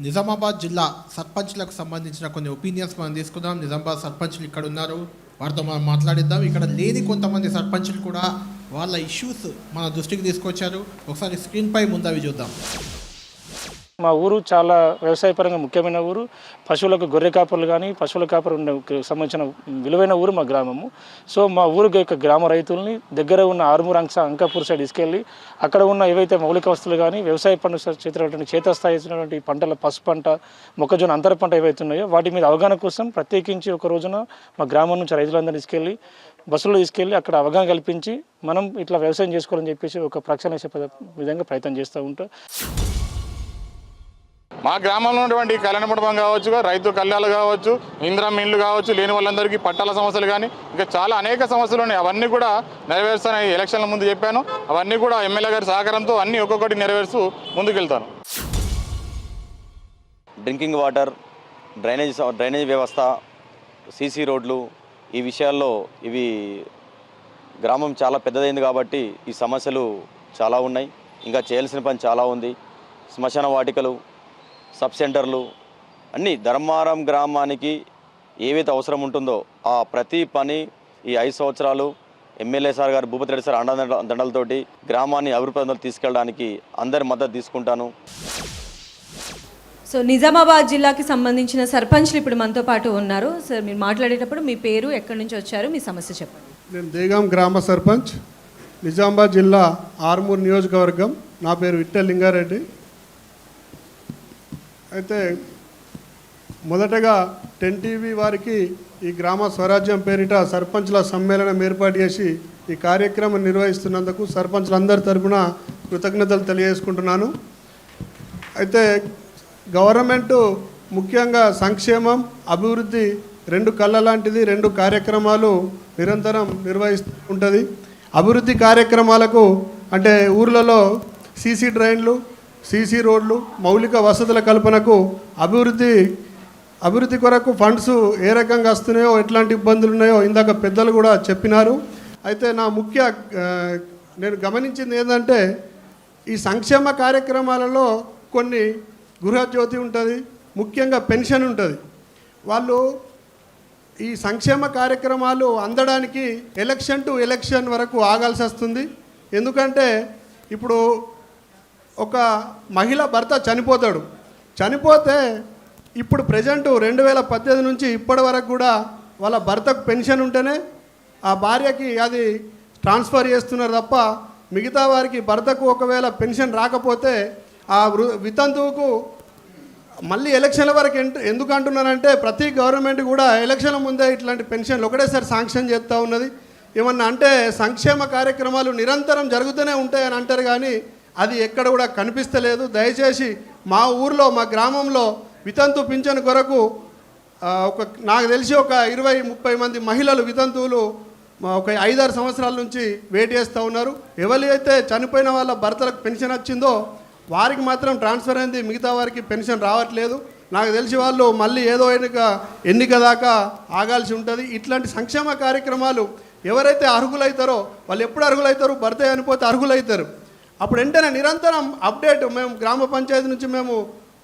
నిజామాబాద్ జిల్లా సర్పంచ్లకు సంబంధించిన కొన్ని ఒపీనియన్స్ మనం తీసుకుందాం. నిజామాబాద్ సర్పంచ్లు ఇక్కడ ఉన్నారు, వారితో మనం మాట్లాడిద్దాం. ఇక్కడ లేని కొంతమంది సర్పంచ్లు కూడా వాళ్ళ ఇష్యూస్ మన దృష్టికి తీసుకొచ్చారు. ఒకసారి స్క్రీన్పై ముందవి చూద్దాం. మా ఊరు చాలా వ్యవసాయపరంగా ముఖ్యమైన ఊరు. పశువులకు గొర్రె కాపర్లు కానీ పశువుల కాపరు సంబంధించిన విలువైన ఊరు మా గ్రామము. సో మా ఊరికి యొక్క గ్రామ రైతుల్ని దగ్గర ఉన్న ఆర్మూర్ అంకాపూర్ సైడ్ తీసుకెళ్ళి అక్కడ ఉన్న ఏవైతే మౌలిక వస్తువులు కానీ వ్యవసాయ పనులు చేతున్నటువంటి చేతస్థాయి ఇచ్చినటువంటి పంటల పసుపు పంట, మొక్కజొన్న అంతర పంట ఏవైతే ఉన్నాయో వాటి మీద అవగాహన కోసం ప్రత్యేకించి ఒక రోజున మా గ్రామం నుంచి రైతులందరినీ తీసుకెళ్ళి బస్సులో తీసుకెళ్ళి అక్కడ అవగాహన కల్పించి మనం ఇట్లా వ్యవసాయం చేసుకోవాలని చెప్పేసి ఒక ప్రక్షాళన చేసే విధంగా ప్రయత్నం చేస్తూ ఉంటాం. మా గ్రామంలో ఉన్నటువంటి కళ్యాణ మండపం కావచ్చు, రైతు కళ్యాణాలు కావచ్చు, ఇందిరమ్మ ఇండ్లు కావచ్చు, లేని వాళ్ళందరికీ పట్టాల సమస్యలు కానీ ఇంకా చాలా అనేక సమస్యలు ఉన్నాయి. అవన్నీ కూడా నెరవేరుస్తానని ఎలక్షన్ల ముందు చెప్పాను. అవన్నీ కూడా ఎమ్మెల్యే గారి సహకారంతో అన్నీ ఒక్కొక్కటి నెరవేరుస్తూ ముందుకెళ్తాను. డ్రింకింగ్ వాటర్, డ్రైనేజ్ వ్యవస్థ, సీసీ రోడ్లు, ఈ విషయాల్లో ఇవి గ్రామం చాలా పెద్దదైంది కాబట్టి ఈ సమస్యలు చాలా ఉన్నాయి. ఇంకా చేయాల్సిన పని చాలా ఉంది. శ్మశాన వాటికలు, సబ్ సెంటర్లు అన్నీ ధర్మారం గ్రామానికి ఏవైతే అవసరం ఉంటుందో ఆ ప్రతి పని ఈ 5 సంవత్సరాలు ఎమ్మెల్యే సార్ గారు భూపతి రెడ్డి సార్ అండదండలతోటి గ్రామాన్ని అభివృద్ధి తీసుకెళ్ళడానికి అందరి మద్దతు తీసుకుంటాను. సో నిజామాబాద్ జిల్లాకి సంబంధించిన సర్పంచ్లు ఇప్పుడు మనతో పాటు ఉన్నారు. సార్ మీరు మాట్లాడేటప్పుడు మీ పేరు, ఎక్కడి నుంచి వచ్చారు, మీ సమస్య చెప్పండి. నేను దేగాం గ్రామ సర్పంచ్, నిజామాబాద్ జిల్లా ఆర్మూర్ నియోజకవర్గం. నా పేరు విట్టె లింగారెడ్డి. అయితే మొదటగా 10 టీవీ వారికి ఈ గ్రామ స్వరాజ్యం పేరిట సర్పంచ్ల సమ్మేళనం ఏర్పాటు చేసి ఈ కార్యక్రమం నిర్వహిస్తున్నందుకు సర్పంచ్లందరి తరపున కృతజ్ఞతలు తెలియజేసుకుంటున్నాను. అయితే గవర్నమెంటు ముఖ్యంగా సంక్షేమం, అభివృద్ధి 2 కళ్ళ లాంటిది. 2 కార్యక్రమాలు నిరంతరం నిర్వహిస్తుంటుంది. అభివృద్ధి కార్యక్రమాలకు అంటే ఊర్లలో సీసీ డ్రైన్లు, సీసీ రోడ్లు, మౌలిక వసతుల కల్పనకు అభివృద్ధి కొరకు ఫండ్స్ ఏ రకంగా వస్తున్నాయో, ఎట్లాంటి ఇబ్బందులు ఉన్నాయో ఇందాక పెద్దలు కూడా చెప్పినారు. అయితే నేను గమనించింది ఏంటంటే ఈ సంక్షేమ కార్యక్రమాలలో కొన్ని గృహజ్యోతి ఉంటుంది, ముఖ్యంగా పెన్షన్ ఉంటుంది. వాళ్ళు ఈ సంక్షేమ కార్యక్రమాలు అందడానికి ఎలక్షన్ టు ఎలక్షన్ వరకు ఆగాల్సి వస్తుంది. ఎందుకంటే ఇప్పుడు ఒక మహిళ భర్త చనిపోతే ఇప్పుడు ప్రజెంటు 2018 నుంచి ఇప్పటి వరకు కూడా వాళ్ళ భర్తకు పెన్షన్ ఉంటేనే ఆ భార్యకి అది ట్రాన్స్ఫర్ చేస్తున్నారు తప్ప మిగతా వారికి భర్తకు ఒకవేళ పెన్షన్ రాకపోతే ఆ వితంతువుకు మళ్ళీ ఎలక్షన్ల వరకు ఎందుకు అంటున్నారంటే ప్రతి గవర్నమెంట్ కూడా ఎలక్షన్ల ముందే ఇట్లాంటి పెన్షన్లు ఒకటేసారి శాంక్షన్ చేస్తూ ఉన్నది. ఏమన్నా అంటే సంక్షేమ కార్యక్రమాలు నిరంతరం జరుగుతూనే ఉంటాయని అంటారు, కానీ అది ఎక్కడ కూడా కనిపిస్తలేదు. దయచేసి మా ఊర్లో, మా గ్రామంలో వితంతు పింఛను కొరకు నాకు తెలిసి ఒక 20-30 మంది మహిళలు వితంతువులు ఒక 5-6 సంవత్సరాల నుంచి వెయిట్ చేస్తూ ఉన్నారు. ఎవరైతే చనిపోయిన వాళ్ళ భర్తలకు పెన్షన్ వచ్చిందో వారికి మాత్రం ట్రాన్స్ఫర్ అయింది, మిగతా వారికి పెన్షన్ రావట్లేదు. నాకు తెలిసి వాళ్ళు మళ్ళీ ఏదో ఎన్నిక దాకా ఆగాల్సి ఉంటుంది. ఇట్లాంటి సంక్షేమ కార్యక్రమాలు ఎవరైతే అర్హులవుతారో వాళ్ళు ఎప్పుడు అర్హులవుతారు, భర్త చనిపోతే అర్హులవుతారు. అప్పుడు వెంటనే నిరంతరం అప్డేట్ మేము గ్రామ పంచాయతీ నుంచి మేము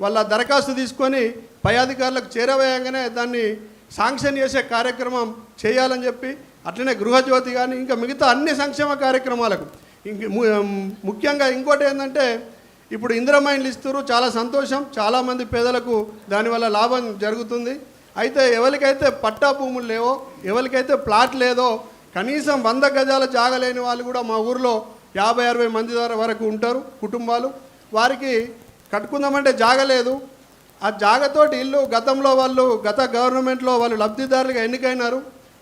వాళ్ళ దరఖాస్తు తీసుకొని పై అధికారులకు చేరవేయంగానే దాన్ని శాంక్షన్ చేసే కార్యక్రమం చేయాలని చెప్పి, అట్లనే గృహజ్యోతి కానీ ఇంకా మిగతా అన్ని సంక్షేమ కార్యక్రమాలకు ముఖ్యంగా ఇంకోటి ఏంటంటే ఇప్పుడు ఇందిరమ్మ ఇండ్లు ఇస్తారు, చాలా సంతోషం, చాలామంది పేదలకు దానివల్ల లాభం జరుగుతుంది. అయితే ఎవరికైతే పట్టా భూములు లేవో, ఎవరికైతే ప్లాట్ లేదో, కనీసం 100 గజాల జాగ లేని వాళ్ళు కూడా మా ఊర్లో 50-60 మంది వరకు ఉంటారు కుటుంబాలు. వారికి కట్టుకుందామంటే జాగ లేదు. ఆ జాగతోటి ఇల్లు గతంలో గత గవర్నమెంట్లో వాళ్ళు లబ్ధిదారులుగా ఎన్నికైనారు.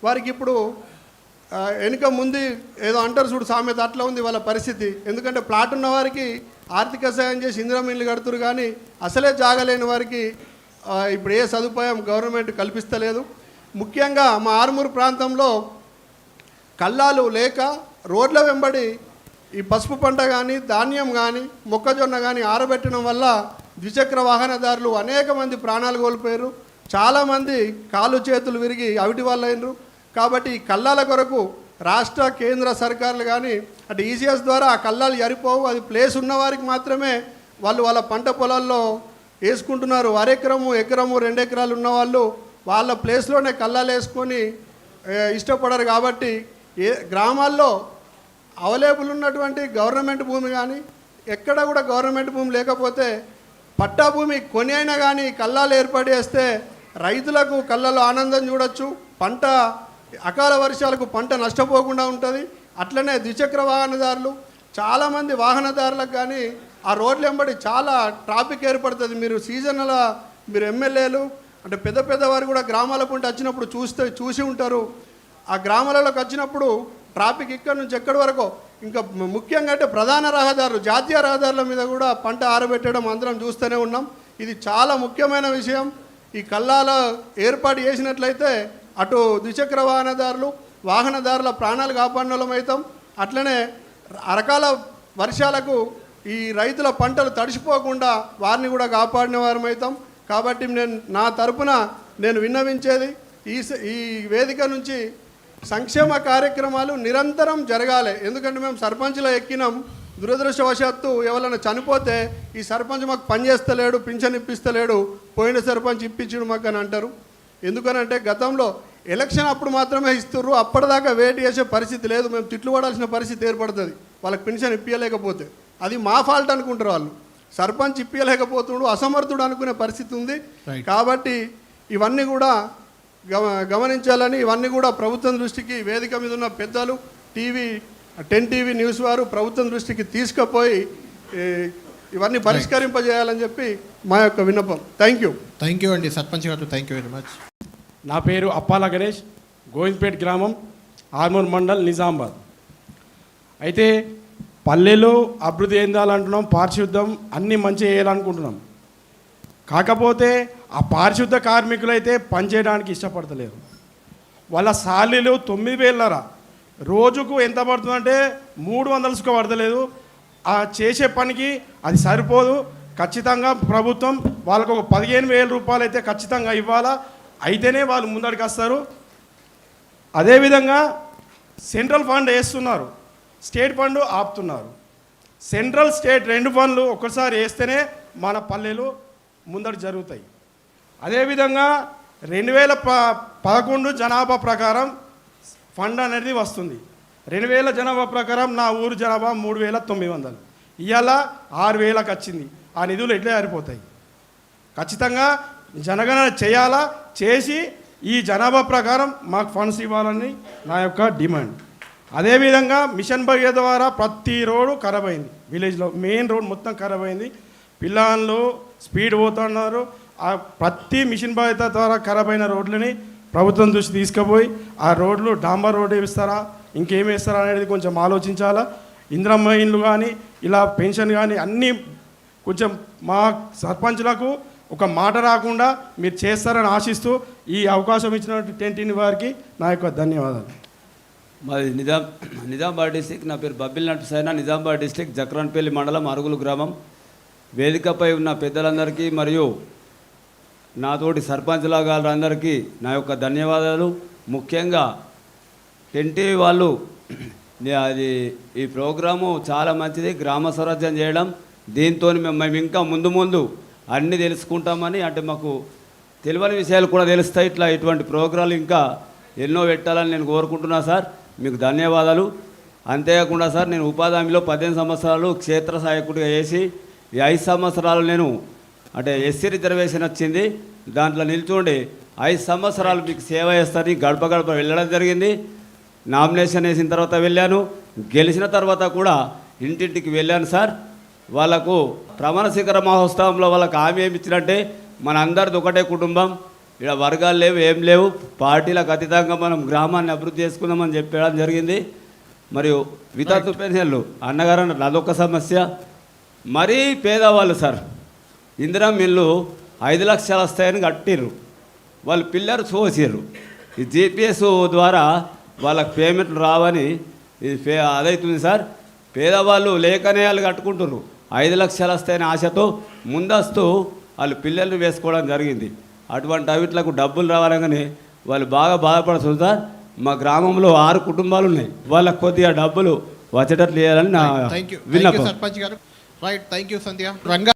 వారికి ఇప్పుడు ఎన్నిక ముందు ఏదో అంటారు చూడు సామెత, అట్లా ఉంది వాళ్ళ పరిస్థితి. ఎందుకంటే ప్లాట్ ఉన్న వారికి ఆర్థిక సాయం చేసి ఇందిరమ్మ ఇల్లు కడుతురు, కానీ అసలే జాగలేని వారికి ఇప్పుడు ఏ సదుపాయం గవర్నమెంట్ కల్పిస్తలేదు. ముఖ్యంగా మా ఆర్మూరు ప్రాంతంలో కళ్ళాలు లేక రోడ్ల వెంబడి ఈ పసుపు పంట కానీ, ధాన్యం కానీ, మొక్కజొన్న కానీ ఆరబెట్టడం వల్ల ద్విచక్ర వాహనదారులు అనేక మంది ప్రాణాలు కోల్పోయారు. చాలామంది కాళ్ళు చేతులు విరిగి అవిటి వాళ్ళు అయినరు. కాబట్టి ఈ కళ్ళాల కొరకు రాష్ట్ర కేంద్ర సర్కారులు కానీ అంటే ఈసీఎస్ ద్వారా ఆ కళ్ళాలు జరిపోవు. అది ప్లేస్ ఉన్నవారికి మాత్రమే వాళ్ళు వాళ్ళ పంట పొలాల్లో వేసుకుంటున్నారు. అరెకరము, ఎకరము, 2 ఎకరాలు ఉన్న వాళ్ళు వాళ్ళ ప్లేస్లోనే కళ్ళాలు వేసుకొని ఇష్టపడరు. కాబట్టి గ్రామాల్లో అవైలబుల్ ఉన్నటువంటి గవర్నమెంట్ భూమి కానీ ఎక్కడ కూడా గవర్నమెంట్ భూమి లేకపోతే పట్టా భూమి కొని అయినా కానీ కళ్ళాలు ఏర్పాటు చేస్తే రైతులకు కళ్ళలో ఆనందం చూడొచ్చు. పంట అకాల వర్షాలకు పంట నష్టపోకుండా ఉంటుంది. అట్లనే ద్విచక్ర వాహనదారులు చాలామంది వాహనదారులకు కానీ ఆ రోడ్లు వెంబడి చాలా ట్రాఫిక్ ఏర్పడుతుంది. మీరు సీజన్ల మీరు ఎమ్మెల్యేలు అంటే పెద్ద పెద్దవారు కూడా గ్రామాల punti వచ్చినప్పుడు చూసి ఉంటారు. ఆ గ్రామాలలోకి వచ్చినప్పుడు ట్రాఫిక్ ఇక్కడి నుంచి ఎక్కడి వరకు ఇంకా ముఖ్యంగా అంటే ప్రధాన రహదారులు జాతీయ రహదారుల మీద కూడా పంట ఆరబెట్టడం అందరం చూస్తూనే ఉన్నాం. ఇది చాలా ముఖ్యమైన విషయం. ఈ కల్లాల ఏర్పాటు చేసినట్లయితే అటు ద్విచక్ర వాహనదారుల ప్రాణాలు కాపాడడం అవుతాం. అట్లనే అరకాల వర్షాలకు ఈ రైతుల పంటలు తడిసిపోకుండా వారిని కూడా కాపాడిన వారం అవుతాం. కాబట్టి నా తరపున నేను విన్నవించేది ఈ వేదిక నుంచి సంక్షేమ కార్యక్రమాలు నిరంతరం జరగాలి. ఎందుకంటే మేము సర్పంచ్లో ఎక్కినాం, దురదృష్టవశాత్తు ఎవరైనా చనిపోతే ఈ సర్పంచ్ మాకు పని చేస్తలేడు, పింఛన్ ఇప్పిస్తలేడు, పోయిన సర్పంచ్ ఇప్పించుడు మాకు అని అంటారు. ఎందుకనంటే గతంలో ఎలక్షన్ అప్పుడు మాత్రమే ఇస్తుర్రు, అప్పటిదాకా వెయిట్ చేసే పరిస్థితి లేదు. మేము తిట్లు పడాల్సిన పరిస్థితి ఏర్పడుతుంది వాళ్ళకి పింఛన్ ఇప్పించలేకపోతే. అది మా ఫాల్ట్ అనుకుంటారు వాళ్ళు. సర్పంచ్ ఇప్పించలేకపోతుడు, అసమర్థుడు అనుకునే పరిస్థితి ఉంది. కాబట్టి ఇవన్నీ కూడా గమనించాలని, ఇవన్నీ కూడా ప్రభుత్వం దృష్టికి వేదిక మీద ఉన్న పెద్దలు 10 టీవీ న్యూస్ వారు ప్రభుత్వం దృష్టికి తీసుకుపోయి ఇవన్నీ పరిష్కరింపజేయాలని చెప్పి మా యొక్క విన్నపం. థ్యాంక్ యూ అండి సర్పంచ్ గారు, థ్యాంక్ యూ వెరీ మచ్. నా పేరు అప్పాల గణేష్, గోవింద్పేట్ గ్రామం, ఆర్మూర్ మండల్, నిజామాబాద్. అయితే పల్లెలు అభివృద్ధి చెందాలంటున్నాం, పారిశుద్ధం అన్నీ మంచిగా చేయాలనుకుంటున్నాం. కాకపోతే ఆ పారిశుద్ధ కార్మికులు అయితే పనిచేయడానికి ఇష్టపడతలేరు. వాళ్ళ సాలీలు 9,000 రోజుకు ఎంత పడుతుందంటే 300 పడతలేదు. ఆ చేసే పనికి అది సరిపోదు. ఖచ్చితంగా ప్రభుత్వం వాళ్ళకు ఒక 15,000 రూపాయలు అయితే ఖచ్చితంగా ఇవ్వాలా, అయితేనే వాళ్ళు ముందడికి వస్తారు. అదేవిధంగా సెంట్రల్ ఫండ్ వేస్తున్నారు, స్టేట్ ఫండ్ ఆపుతున్నారు. సెంట్రల్ స్టేట్ 2 ఫండ్లు ఒక్కసారి వేస్తేనే మన పల్లెలు ముందడు జరుగుతాయి. అదేవిధంగా 2011 జనాభా ప్రకారం ఫండ్ అనేది వస్తుంది. 2000 జనాభా ప్రకారం నా ఊరు జనాభా 3,900, ఇవాళ 6,000కి వచ్చింది. ఆ నిధులు ఎట్లా జారిపోతాయి? ఖచ్చితంగా జనగణన చేయాలా, చేసి ఈ జనాభా ప్రకారం మాకు ఫండ్స్ ఇవ్వాలని నా యొక్క డిమాండ్. అదేవిధంగా మిషన్ భగీరథ ద్వారా ప్రతి రోడ్డు ఖరాబ్ అయింది. విలేజ్లో మెయిన్ రోడ్ మొత్తం ఖరాబ్ అయింది. పిల్లలు స్పీడ్ పోతున్నారు. ఆ ప్రతి మిషన్ భగీరథ ద్వారా ఖరాబ్ అయిన రోడ్లని ప్రభుత్వం దృష్టి తీసుకుపోయి ఆ రోడ్లు డాంబర్ రోడ్ వేస్తారా, ఇంకేమి వేస్తారా అనేది కొంచెం ఆలోచించాలా. ఇందిరమ్మ ఇండ్లు కానీ ఇలా పెన్షన్ కానీ అన్నీ కొంచెం మా సర్పంచ్లకు ఒక మాట రాకుండా మీరు చేస్తారని ఆశిస్తూ ఈ అవకాశం ఇచ్చినటువంటి 10 టీవీ వారికి నా యొక్క ధన్యవాదాలు. మాది నిజామాబాద్ డిస్టిక్. నా పేరు బబ్బిల్ నట్సైనా, నిజామాబాద్ డిస్టిక్, జక్రాన్పల్లి మండలం, అరుగులు గ్రామం. వేదికపై ఉన్న పెద్దలందరికీ మరియు నాతోటి సర్పంచ్ల గారందరికీ నా యొక్క ధన్యవాదాలు. ముఖ్యంగా 10 టీవీ వాళ్ళు అది ఈ ప్రోగ్రాము చాలా మంచిది, గ్రామ స్వరాజ్యం చేయడం. దీంతో మేము ఇంకా ముందు అన్నీ తెలుసుకుంటామని, అంటే మాకు తెలియని విషయాలు కూడా తెలుస్తాయి. ఇటువంటి ప్రోగ్రాలు ఇంకా ఎన్నో పెట్టాలని నేను కోరుకుంటున్నా సార్. మీకు ధన్యవాదాలు. అంతేకాకుండా సార్, నేను ఉపాధి హామీలో 18 సంవత్సరాలు క్షేత్ర సహాయకుడిగా చేసి ఈ 5 సంవత్సరాలు నేను అంటే ఎస్సీ రిజర్వేషన్ వచ్చింది, దాంట్లో నిల్చుండి 5 సంవత్సరాలు మీకు సేవ చేస్తారని గడప వెళ్ళడం జరిగింది. నామినేషన్ వేసిన తర్వాత వెళ్ళాను, గెలిచిన తర్వాత కూడా ఇంటింటికి వెళ్ళాను సార్. వాళ్ళకు ప్రమాణ స్వీకార మహోత్సవంలో వాళ్ళకు హామీ ఏమి ఇచ్చినట్టే మన అందరిది ఒకటే కుటుంబం, ఇక్కడ వర్గాలు లేవు, ఏం లేవు, పార్టీలకు అతీతంగా మనం గ్రామాన్ని అభివృద్ధి చేసుకుందామని చెప్పడం జరిగింది. మరియు వితంతు పెన్షన్లు అన్నగారు అదొక సమస్య. మరీ పేదవాళ్ళు సార్, ఇందిరమ్మ ఇల్లు 5 లక్షలు వస్తాయని కట్టిర్రు, వాళ్ళు పిల్లలు చూసిర్రు. ఈ జీపీఎస్ ద్వారా వాళ్ళకి పేమెంట్లు రావని ఇది అదవుతుంది సార్. పేదవాళ్ళు లేకనే వాళ్ళు కట్టుకుంటున్నారు. 5 లక్షలు వస్తాయని ఆశతో ముందస్తు వాళ్ళు పిల్లల్ని వేసుకోవడం జరిగింది. అటువంటి అవిట్లకు డబ్బులు రావాలని వాళ్ళు బాగా బాధపడుతుంది సార్. మా గ్రామంలో 6 కుటుంబాలు ఉన్నాయి, వాళ్ళకు కొద్దిగా డబ్బులు వచ్చేటట్లు చేయాలని నా విన్నపం. సర్పంచ్ గారు, right, thank you Sandhya. Ranga